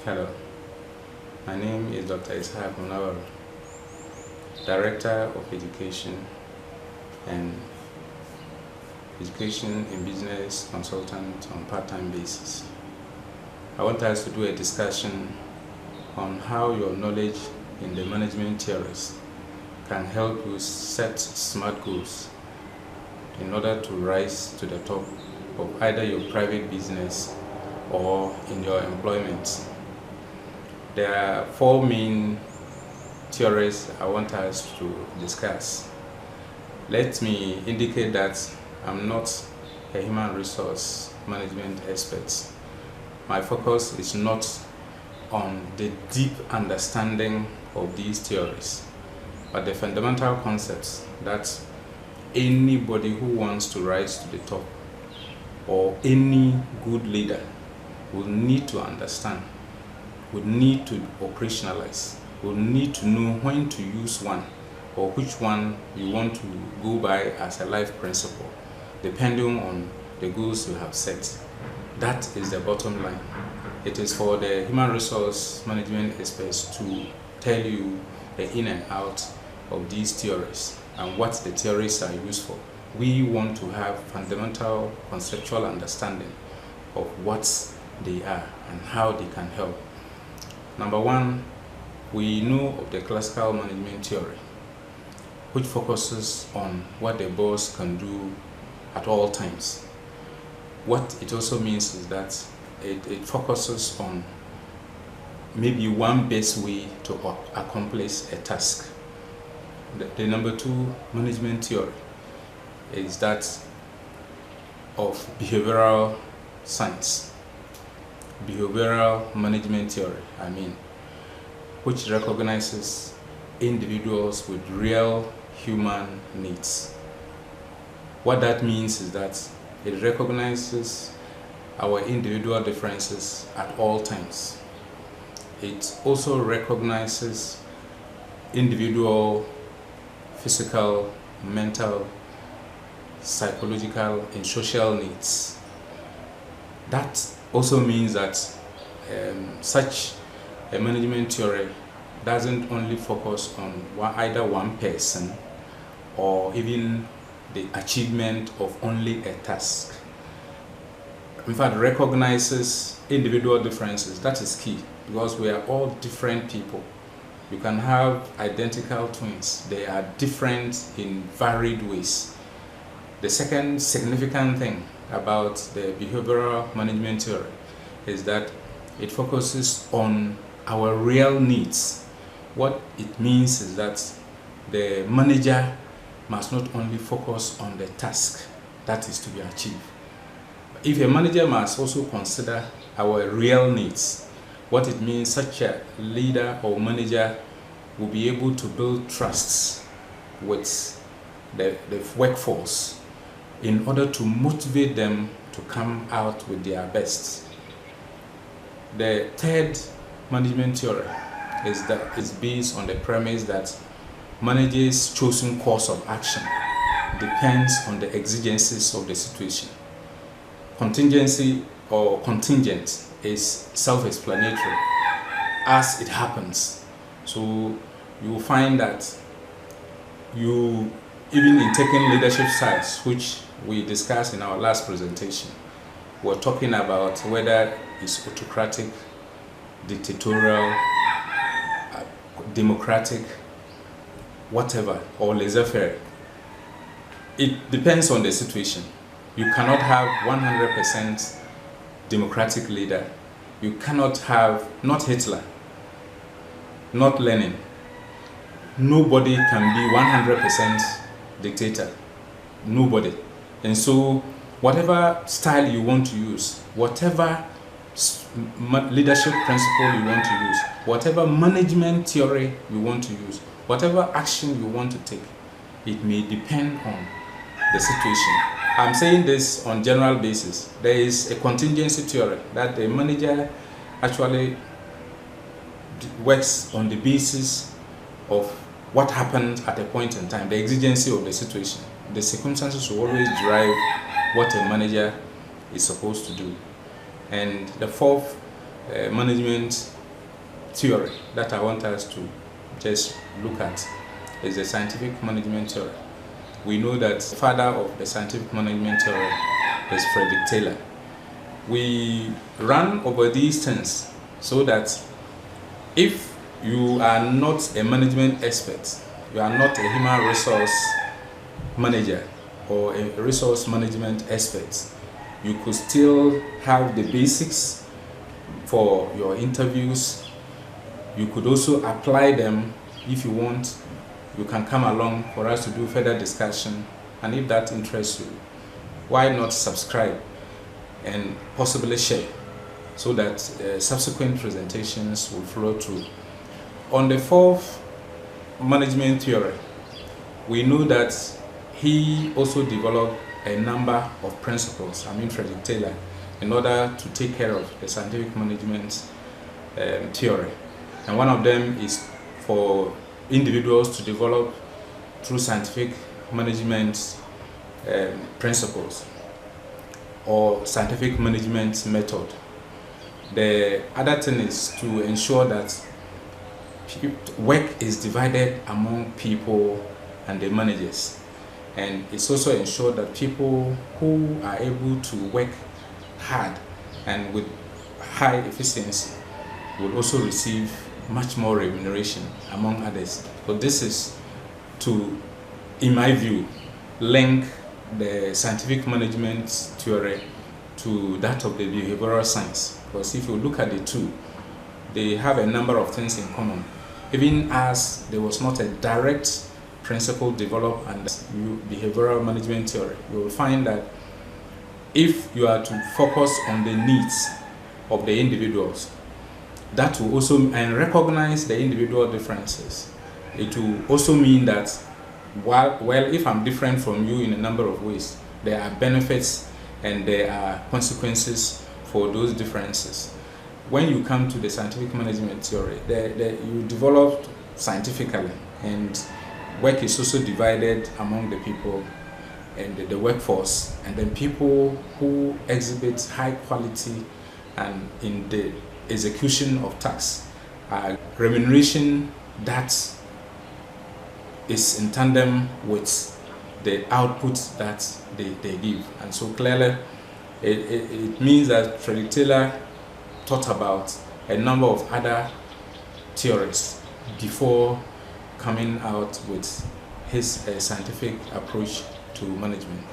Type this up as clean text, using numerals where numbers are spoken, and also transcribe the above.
Hello, my name is Dr. Ishaq Munawar, Director of Education and Education in Business Consultant on part-time basis. I want us to do a discussion on how your knowledge in the management theories can help you set smart goals in order to rise to the top of either your private business or in your employment. There are four main theories I want us to discuss. Let me indicate that I'm not a human resource management expert. My focus is not on the deep understanding of these theories, but the fundamental concepts that anybody who wants to rise to the top or any good leader will need to understand, will need to operationalize, will need to know when to use one or which one you want to go by as a life principle, depending on the goals you have set. That is the bottom line. It is for the human resource management experts to tell you the in and out of these theories and what the theories are used for. We want to have fundamental conceptual understanding of what they are and how they can help. Number one, we know of the classical management theory, which focuses on what the boss can do at all times. What it also means is that it focuses on maybe one best way to accomplish a task. The number two management theory is that of behavioral science. Behavioral management theory, which recognizes individuals with real human needs. What that means is that it recognizes our individual differences at all times. It also recognizes individual physical, mental, psychological, and social needs. That also means that such a management theory doesn't only focus on either one person or even the achievement of only a task. In fact, recognizes individual differences. That is key, because we are all different people. You can have identical twins. They are different in varied ways. The second significant thing about the behavioral management theory is that it focuses on our real needs. What it means is that the manager must not only focus on the task that is to be achieved. If a manager must also consider our real needs, what it means, such a leader or manager will be able to build trusts with the workforce in order to motivate them to come out with their best. The third management theory is based on the premise that managers' chosen course of action depends on the exigencies of the situation. Contingency or contingent is self-explanatory as it happens. So you will find that even in taking leadership styles, which we discussed in our last presentation, we're talking about whether it's autocratic, dictatorial, democratic, whatever, or laissez-faire. It depends on the situation. You cannot have 100% democratic leader. You cannot have, not Hitler, not Lenin. Nobody can be 100% dictator. Nobody. And so whatever style you want to use, whatever leadership principle you want to use, whatever management theory you want to use, whatever action you want to take, it may depend on the situation. I'm saying this on general basis. There is a contingency theory that the manager actually works on the basis of what happened at a point in time, the exigency of the situation. The circumstances will always drive what a manager is supposed to do. And the fourth management theory that I want us to just look at is the scientific management theory. We know that the father of the scientific management theory is Frederick Taylor. We run over these things so that if you are not a management expert, you are not a human resource manager or a resource management expert, you could still have the basics for your interviews. You could also apply them if you want. You can come along for us to do further discussion, and if that interests you, why not subscribe and possibly share so that subsequent presentations will flow through. On the fourth management theory, we know that he also developed a number of principles, Frederick Taylor, in order to take care of the scientific management theory. And one of them is for individuals to develop through scientific management principles or scientific management method. The other thing is to ensure that work is divided among people and the managers, and it's also ensured that people who are able to work hard and with high efficiency will also receive much more remuneration among others. So this is to, in my view, link the scientific management theory to that of the behavioral science, because if you look at the two, they have a number of things in common. Even as there was not a direct principle developed under behavioral management theory, you will find that if you are to focus on the needs of the individuals, that will also, and recognize the individual differences, it will also mean that well, if I'm different from you in a number of ways, there are benefits and there are consequences for those differences. When you come to the scientific management theory, you develop scientifically, and work is also divided among the people and the workforce, and then people who exhibit high quality and in the execution of tasks are remuneration that is in tandem with the output that they give. And so clearly it means that Frederick Taylor thought about a number of other theories before coming out with his scientific approach to management.